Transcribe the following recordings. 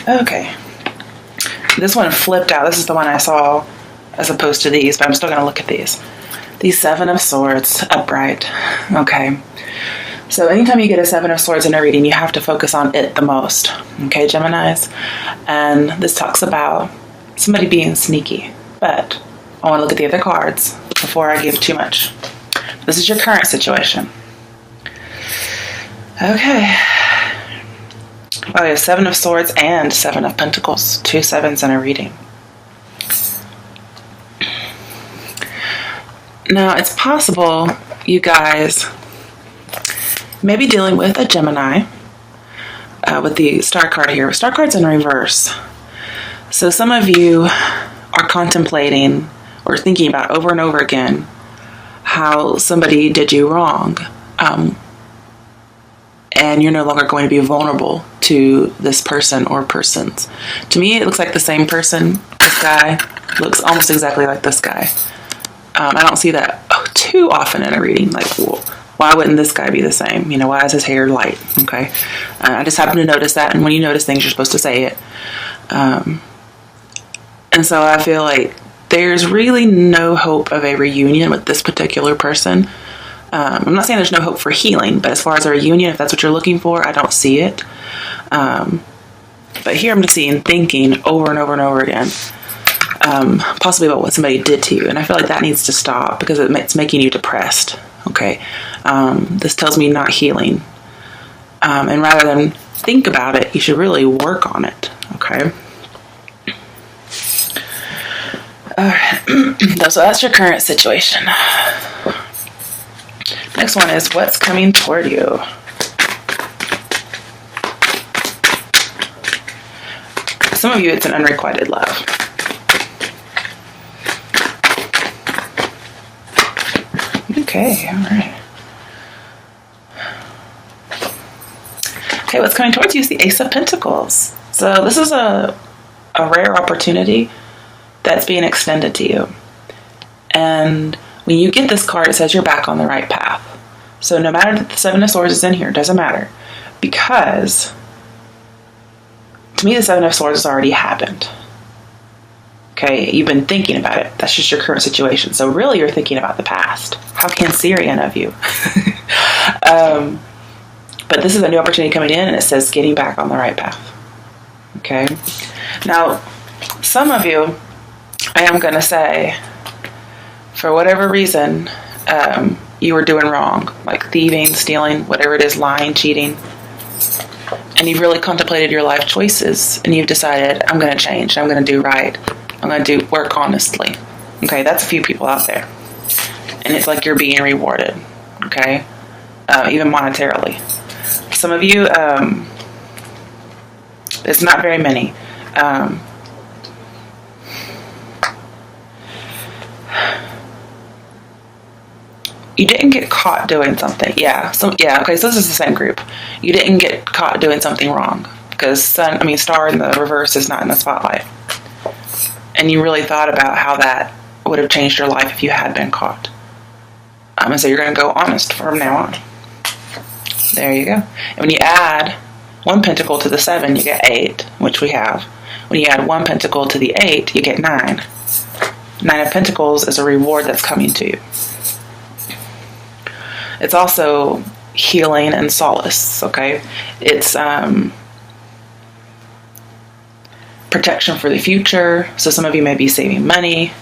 Okay. This one flipped out. This is the one I saw as opposed to these, but I'm still going to look at these. The Seven of Swords, upright. Okay. So anytime you get a Seven of Swords in a reading, you have to focus on it the most. Okay, Geminis? And this talks about somebody being sneaky. But I want to look at the other cards before I give too much. This is your current situation. Okay. Oh, we have Seven of Swords and Seven of Pentacles. 2 sevens in a reading. Now, it's possible you guys may be dealing with a Gemini with the Star card here. Star card's in reverse. So some of you are contemplating or thinking about over and over again how somebody did you wrong. And you're no longer going to be vulnerable to this person or persons. To me, it looks like the same person. This guy looks almost exactly like this guy. I don't see that too often in a reading. Like, well, why wouldn't this guy be the same? You know, why is his hair light? Okay. I just happen to notice that. And when you notice things, you're supposed to say it. And so I feel like there's really no hope of a reunion with this particular person. I'm not saying there's no hope for healing, but as far as a reunion, if that's what you're looking for, I don't see it. But here I'm just seeing thinking over and over and over again, possibly about what somebody did to you. And I feel like that needs to stop because it's making you depressed. Okay. This tells me not healing. And rather than think about it, you should really work on it. Okay. All right. So that's your current situation. Next one is what's coming toward you. Some of you, it's an unrequited love. Okay, all right. Okay, what's coming towards you is the Ace of Pentacles. So this is a rare opportunity that's being extended to you. And when you get this card, it says you're back on the right path. So no matter that the Seven of Swords is in here, it doesn't matter. Because to me, the Seven of Swords has already happened. Okay, you've been thinking about it. That's just your current situation. So really, you're thinking about the past. How Cancerian of you. But this is a new opportunity coming in, and it says getting back on the right path. Okay. Now, some of you, I am going to say, for whatever reason, you were doing wrong, like thieving, stealing, whatever it is, lying, cheating, and you've really contemplated your life choices, and you've decided, I'm going to change, I'm going to do right, I'm going to work honestly. Okay, that's a few people out there, and it's like you're being rewarded. Okay, even monetarily. Some of you, it's not very many. You didn't get caught doing something. Yeah. Okay, so this is the same group. You didn't get caught doing something wrong because Star in the reverse is not in the spotlight. And you really thought about how that would have changed your life if you had been caught. And so you're going to go honest from now on. There you go. And when you add 1 pentacle to the 7, you get 8, which we have. When you add 1 pentacle to the 8, you get 9. 9 of Pentacles is a reward that's coming to you. It's also healing and solace, okay? It's protection for the future. So some of you may be saving money.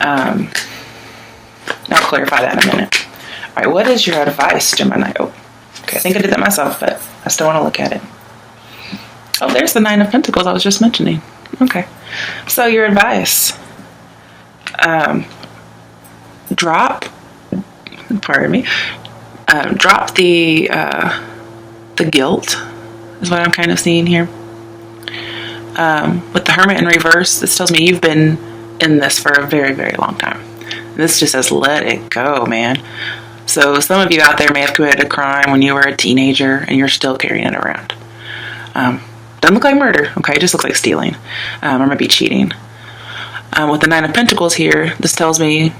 I'll clarify that in a minute. All right, what is your advice, Gemini? Oh, okay, I think I did that myself, but I still want to look at it. Oh, there's the 9 of Pentacles I was just mentioning. Okay, so your advice. Drop the guilt is what I'm kind of seeing here. With the Hermit in reverse, this tells me you've been in this for a very, very long time. This just says, let it go, man. So some of you out there may have committed a crime when you were a teenager and you're still carrying it around. Doesn't look like murder, okay? It just looks like stealing, or maybe cheating. With the 9 of Pentacles here, this tells me,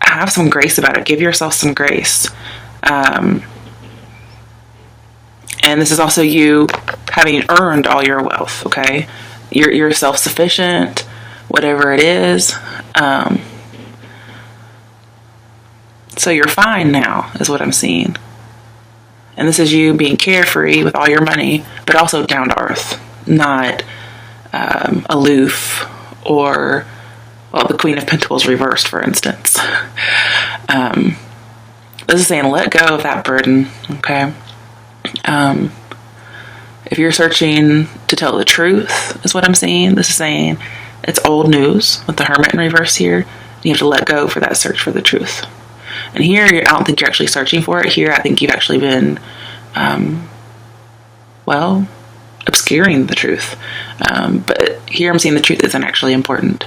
have some grace about it. Give yourself some grace. And this is also you having earned all your wealth, okay? You're self-sufficient, whatever it is. So you're fine now, is what I'm seeing. And this is you being carefree with all your money, but also down to earth, not aloof or, well, the Queen of Pentacles reversed, for instance. This is saying let go of that burden, okay? If you're searching to tell the truth, is what I'm seeing. This is saying it's old news with the Hermit in reverse here. You have to let go for that search for the truth. And here, I don't think you're actually searching for it. Here, I think you've actually been, obscuring the truth. But here I'm seeing the truth isn't actually important.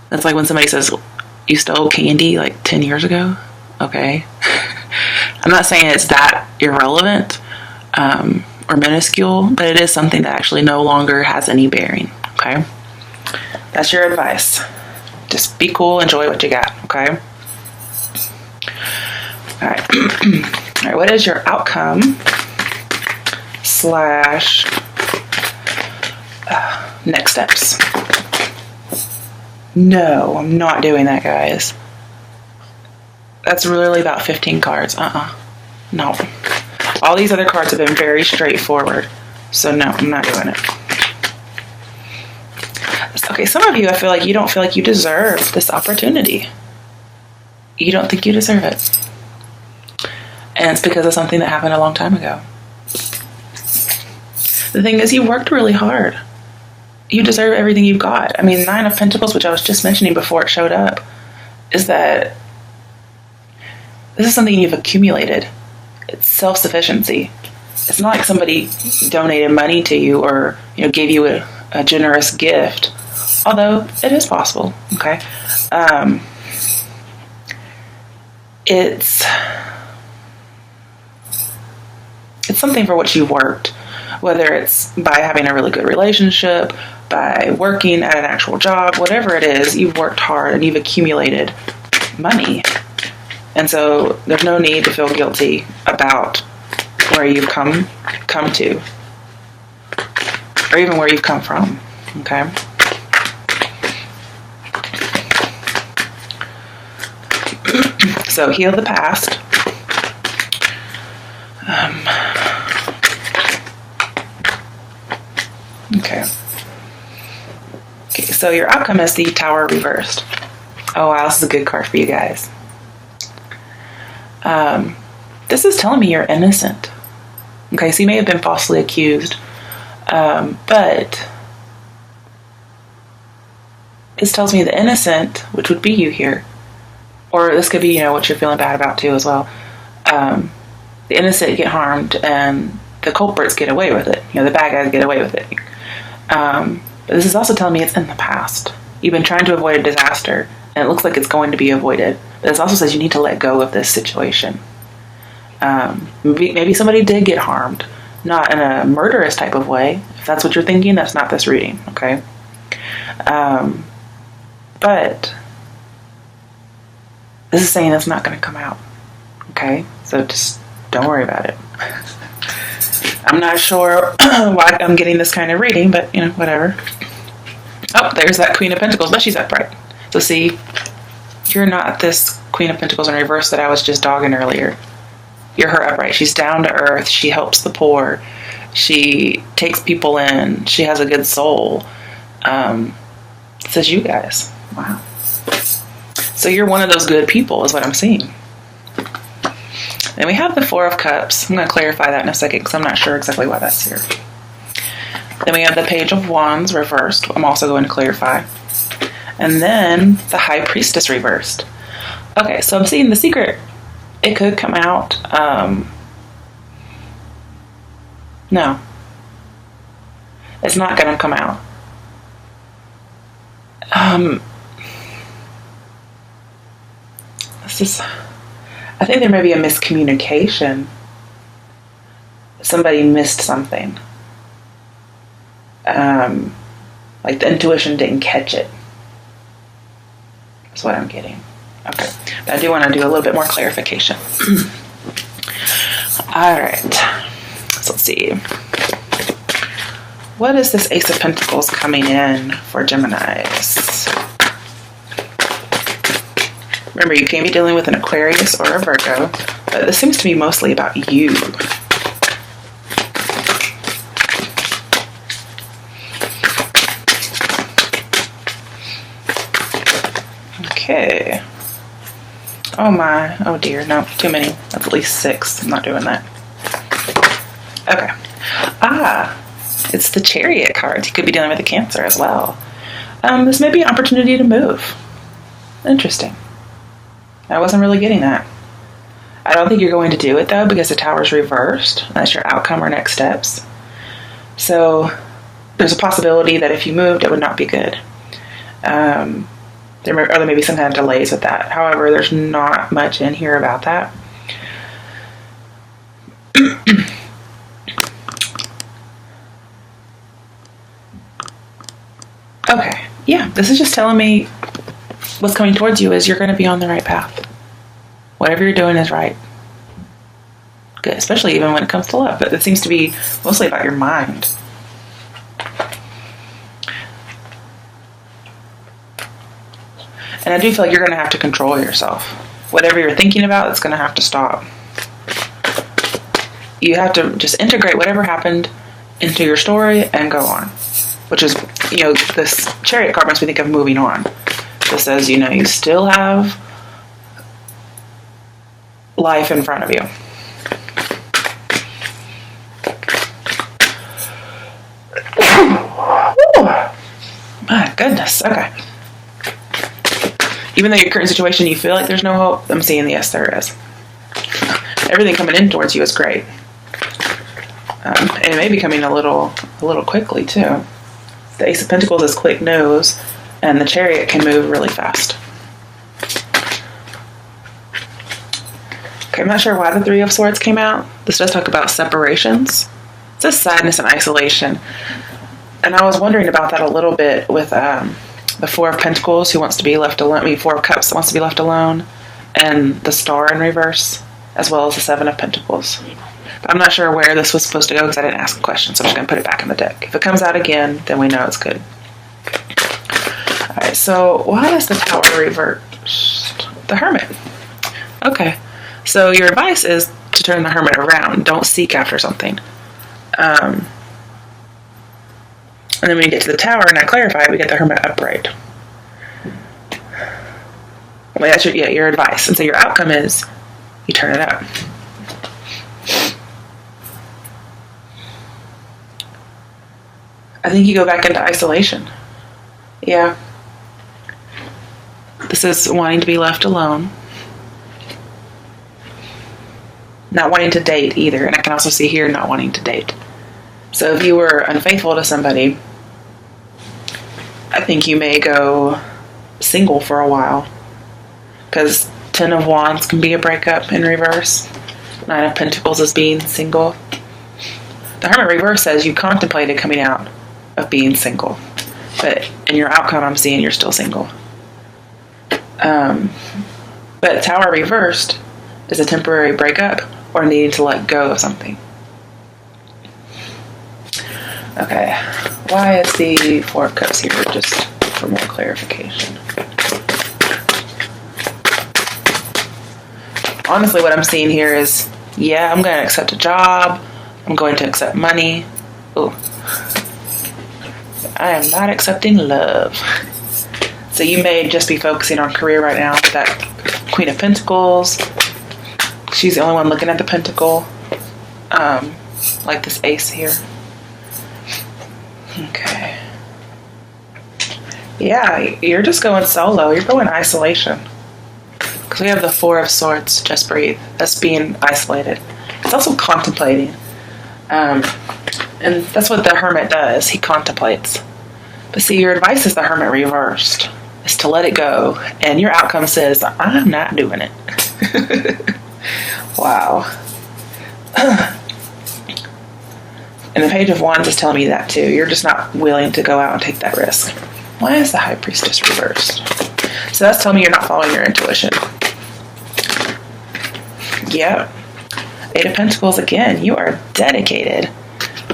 That's like when somebody says, you stole candy like 10 years ago. Okay. I'm not saying it's that irrelevant or minuscule, but it is something that actually no longer has any bearing. Okay. That's your advice. Just be cool, enjoy what you got. Okay. All right. All right. What is your outcome / next steps? No, I'm not doing that, guys. That's really about 15 cards. No. All these other cards have been very straightforward. So no, I'm not doing it. Okay, some of you, I feel like you don't feel like you deserve this opportunity. You don't think you deserve it. And it's because of something that happened a long time ago. The thing is, you worked really hard. You deserve everything you've got. I mean, 9 of Pentacles, which I was just mentioning before it showed up, is that this is something you've accumulated. It's self-sufficiency. It's not like somebody donated money to you or, gave you a generous gift. Although it is possible. Okay. It's something for which you worked, whether it's by having a really good relationship, by working at an actual job, whatever it is, you've worked hard and you've accumulated money. And so there's no need to feel guilty about where you've come to, or even where you've come from. Okay. So heal the past. Okay. So your outcome is the Tower reversed. Oh wow, this is a good card for you guys. This is telling me you're innocent. Okay, so you may have been falsely accused, but this tells me the innocent, which would be you here, or this could be, what you're feeling bad about too as well. The innocent get harmed and the culprits get away with it. The bad guys get away with it. But this is also telling me it's in the past. You've been trying to avoid a disaster, and it looks like it's going to be avoided. But this also says you need to let go of this situation. Maybe somebody did get harmed, not in a murderous type of way. If that's what you're thinking, that's not this reading, okay? But this is saying it's not going to come out, okay? So just don't worry about it. I'm not sure why I'm getting this kind of reading, but, whatever. Oh, there's that Queen of Pentacles, but she's upright. So see, you're not this Queen of Pentacles in reverse that I was just dogging earlier. You're her upright. She's down to earth. She helps the poor. She takes people in. She has a good soul. It says you guys. Wow. So you're one of those good people is what I'm seeing. Then we have the Four of Cups. I'm going to clarify that in a second because I'm not sure exactly why that's here. Then we have the Page of Wands reversed. I'm also going to clarify. And then the High Priestess reversed. Okay, so I'm seeing the secret. It could come out. No. It's not going to come out. I think there may be a miscommunication. Somebody missed something. Like the intuition didn't catch it. That's what I'm getting. Okay. But I do want to do a little bit more clarification. Alright. So let's see. what is this Ace of Pentacles coming in for Geminis? Remember, you can be dealing with an Aquarius or a Virgo, but this seems to be mostly about you. Okay. Oh my. Oh dear. No, too many. That's at least 6. I'm not doing that. Okay. Ah, it's the Chariot card. You could be dealing with a Cancer as well. This may be an opportunity to move. Interesting. I wasn't really getting that. I don't think you're going to do it though, because the Tower's reversed. That's your outcome or next steps. So there's a possibility that if you moved, it would not be good. There may be some kind of delays with that. However, there's not much in here about that. Okay, yeah, this is just telling me what's coming towards you is you're going to be on the right path. Whatever you're doing is right. Good, especially even when it comes to love. But it seems to be mostly about your mind. And I do feel like you're going to have to control yourself. Whatever you're thinking about, it's going to have to stop. You have to just integrate whatever happened into your story and go on. Which is, this Chariot card makes me think of moving on. This says, you still have life in front of you. My goodness. Okay. Even though your current situation, you feel like there's no hope, I'm seeing yes, there is. Everything coming in towards you is great. And it may be coming a little quickly too. The Ace of Pentacles is quick nose, and the Chariot can move really fast. Okay, I'm not sure why the Three of Swords came out. This does talk about separations. It says sadness and isolation. And I was wondering about that a little bit with the Four of Pentacles, who wants to be left alone. Four of Cups, that wants to be left alone. And the Star in reverse, as well as the Seven of Pentacles. But I'm not sure where this was supposed to go because I didn't ask a question, so I'm just going to put it back in the deck. If it comes out again, then we know it's good. Alright, so why is the Tower reversed? The Hermit. Okay, so your advice is to turn the Hermit around. Don't seek after something. And then when you get to the Tower, and I clarify, we get the Hermit upright. Well, that's your advice. And so your outcome is you turn it up. I think you go back into isolation. Yeah. This is wanting to be left alone. Not wanting to date either. And I can also see here not wanting to date. So if you were unfaithful to somebody, I think you may go single for a while. Because 10 of Wands can be a breakup in reverse. 9 of Pentacles is being single. The Hermit reverse says you contemplated coming out of being single. But in your outcome, I'm seeing you're still single. But Tower reversed is a temporary breakup or needing to let go of something. Okay, why is the Four of Cups here? Just for more clarification. Honestly, what I'm seeing here is, yeah, I'm going to accept a job. I'm going to accept money. Ooh. I am not accepting love. So you may just be focusing on career right now. That Queen of Pentacles. She's the only one looking at the Pentacle. Like this Ace here. Okay. Yeah, you're just going solo. You're going isolation. Because we have the Four of Swords, just breathe. That's being isolated. It's also contemplating. And that's what the Hermit does. He contemplates. But see, your advice is the Hermit reversed. Is to let it go. And your outcome says, I'm not doing it. Wow. And the Page of Wands is telling me that too. You're just not willing to go out and take that risk. Why is the High Priestess reversed? So that's telling me you're not following your intuition. Yep. Eight of Pentacles again. You are dedicated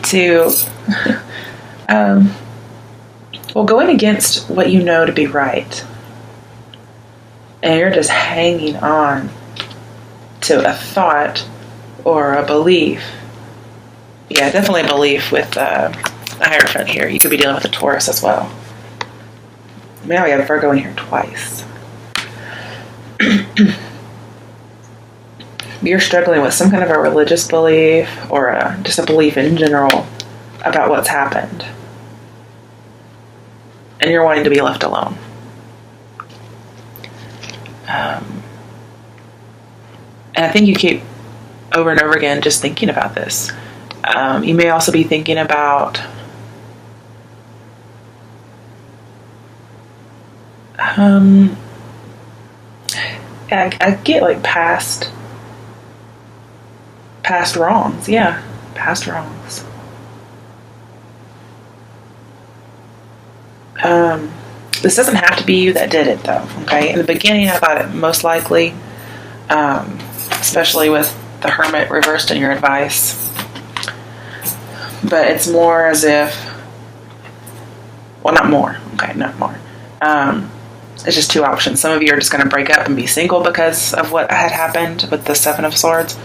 to Well, going against what you know to be right, and you're just hanging on to a thought or a belief. Yeah, definitely a belief with the Hierophant here. You could be dealing with a Taurus as well. Now we have Virgo in here twice. You're struggling with some kind of a religious belief or just a belief in general about what's happened. And you're wanting to be left alone. And I think you keep over and over again just thinking about this. You may also be thinking about I get like past wrongs. Yeah, past wrongs. This doesn't have to be you that did it, though. Okay. In the beginning, I thought it most likely, especially with the Hermit reversed in your advice. But it's more as if, well, not more. Okay, not more. It's just two options. Some of you are just going to break up and be single because of what had happened with the Seven of Swords.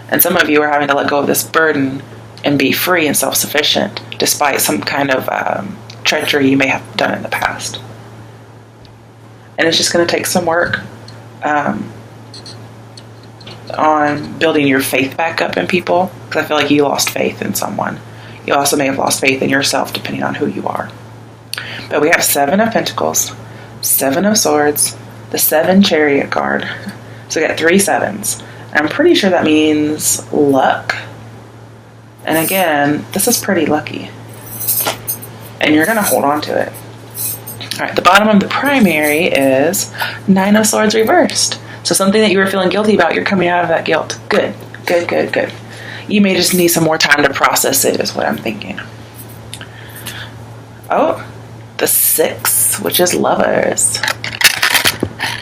And some of you are having to let go of this burden and be free and self-sufficient despite some kind of treachery you may have done in the past. And it's just going to take some work on building your faith back up in people, because I feel like you lost faith in someone. You also may have lost faith in yourself depending on who you are. But we have Seven of Pentacles, Seven of Swords, the 7 Chariot card. So we got 3 sevens. I'm pretty sure that means luck. And again, this is pretty lucky. And you're going to hold on to it. All right, the bottom of the primary is 9 of Swords reversed. So something that you were feeling guilty about, you're coming out of that guilt. Good, good, good, good. You may just need some more time to process it, is what I'm thinking. Oh, the 6, which is Lovers.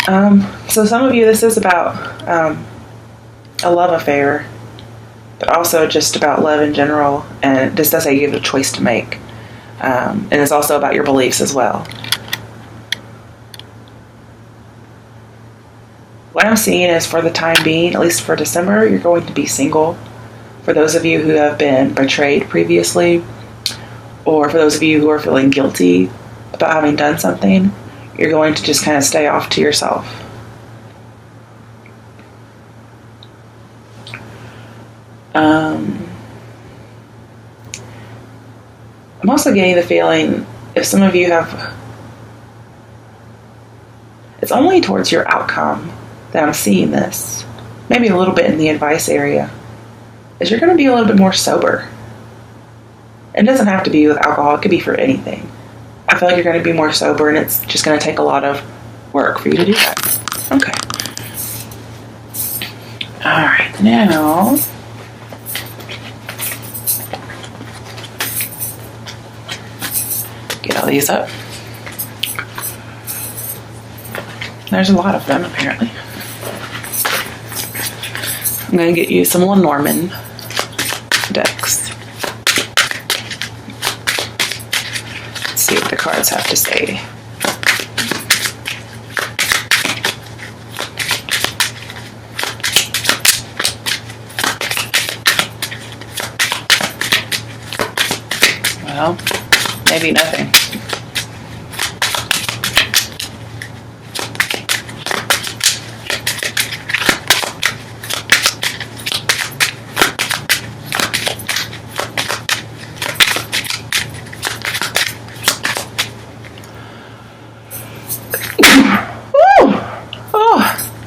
So some of you, this is about a love affair, but also just about love in general. And this does say you have a choice to make. And it's also about your beliefs as well. What I'm seeing is, for the time being, at least for December, you're going to be single. For those of you who have been betrayed previously, or for those of you who are feeling guilty about having done something, you're going to just kind of stay off to yourself. I'm also getting the feeling, if some of you have, it's only towards your outcome that I'm seeing this, maybe a little bit in the advice area, is you're going to be a little bit more sober. It doesn't have to be with alcohol. It could be for anything. I feel like you're going to be more sober, and it's just going to take a lot of work for you to do that. Okay. All right, now get all these up. There's a lot of them, apparently. I'm going to get you some Lenormand decks. Let's see what the cards have to say. Well, maybe nothing.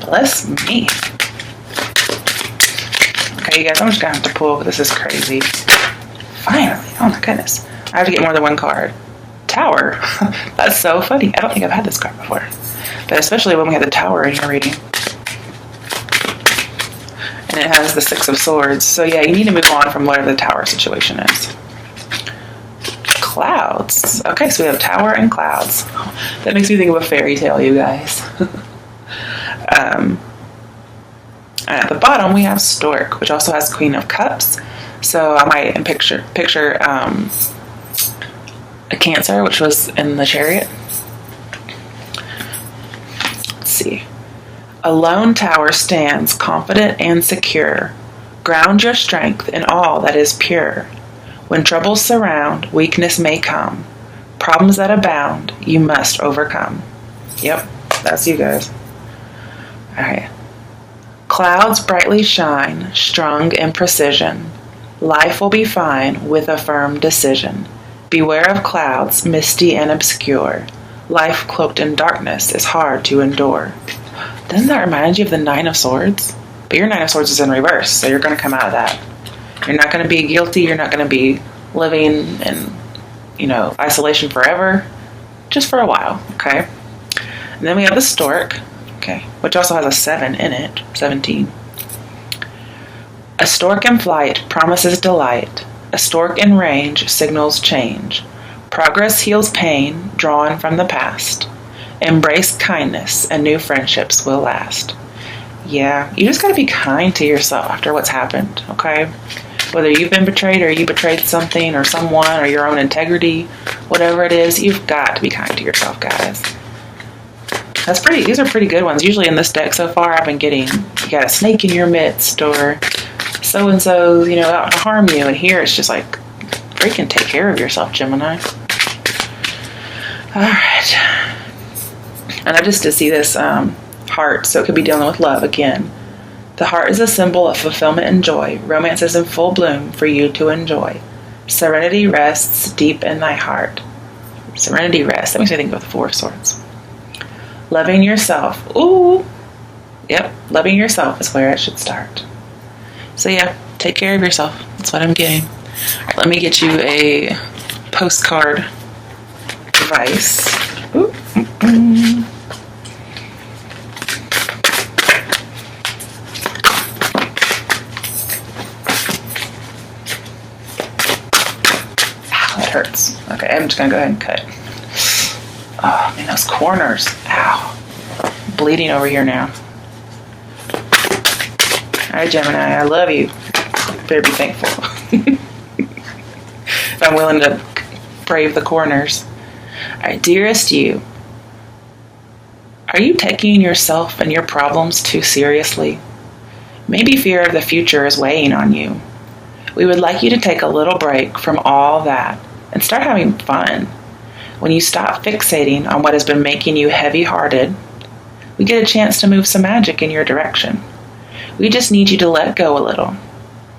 Bless me. Okay, you guys, I'm just gonna have to pull. This is crazy. Finally. Oh my goodness. I have to get more than one card. Tower. That's so funny. I don't think I've had this card before. But especially when we had the Tower in your reading. And it has the 6 of Swords. So yeah, you need to move on from whatever the Tower situation is. Clouds. Okay, so we have Tower and Clouds. That makes me think of a fairy tale, you guys. And at the bottom we have Stork, which also has Queen of Cups. So I might picture Cancer, which was in the Chariot. Let's see. A lone tower stands confident and secure. Ground your strength in all that is pure. When troubles surround, weakness may come. Problems that abound, you must overcome. Yep, that's you guys. Alright. Clouds brightly shine, strung in precision. Life will be fine with a firm decision. Beware of clouds, misty and obscure. Life cloaked in darkness is hard to endure. Doesn't that remind you of the Nine of Swords? But your Nine of Swords is in reverse, so you're going to come out of that. You're not going to be guilty. You're not going to be living in, isolation forever. Just for a while, okay? And then we have the Stork, okay, which also has a 7 in it, 17. A stork in flight promises delight. A stork in range signals change. Progress heals pain drawn from the past. Embrace kindness and new friendships will last. Yeah, you just got to be kind to yourself after what's happened, okay? Whether you've been betrayed or you betrayed something or someone or your own integrity, whatever it is, you've got to be kind to yourself, guys. These are pretty good ones. Usually in this deck so far, I've been getting, you got a snake in your midst or so-and-so, out to harm you. And here it's just like, freaking take care of yourself, Gemini. All right. And I just did see this heart, so it could be dealing with love again. The heart is a symbol of fulfillment and joy. Romance is in full bloom for you to enjoy. Serenity rests deep in thy heart. Serenity rests. That makes me think of the Four of Swords. Loving yourself. Ooh. Yep. Loving yourself is where it should start. So yeah, take care of yourself. That's what I'm getting. All right, let me get you a postcard device. Ooh. That hurts. Okay, I'm just gonna go ahead and cut. Oh man, those corners. Ow. Bleeding over here now. Alright, Gemini, I love you. Better be thankful. If I'm willing to brave the corners. Alright, dearest you. Are you taking yourself and your problems too seriously? Maybe fear of the future is weighing on you. We would like you to take a little break from all that and start having fun. When you stop fixating on what has been making you heavy-hearted, we get a chance to move some magic in your direction. We just need you to let go a little.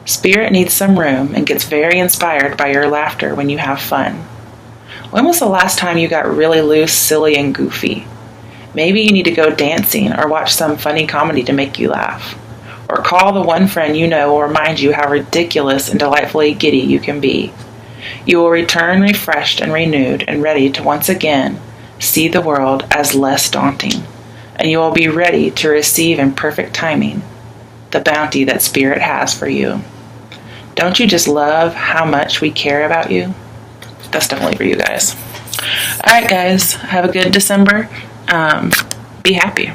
Spirit needs some room and gets very inspired by your laughter when you have fun. When was the last time you got really loose, silly, and goofy? Maybe you need to go dancing or watch some funny comedy to make you laugh. Or call the one friend you know will remind you how ridiculous and delightfully giddy you can be. You will return refreshed and renewed and ready to once again see the world as less daunting. And you will be ready to receive in perfect timing the bounty that Spirit has for you. Don't you just love how much we care about you? That's definitely for you guys. All right, guys. Have a good December. Be happy.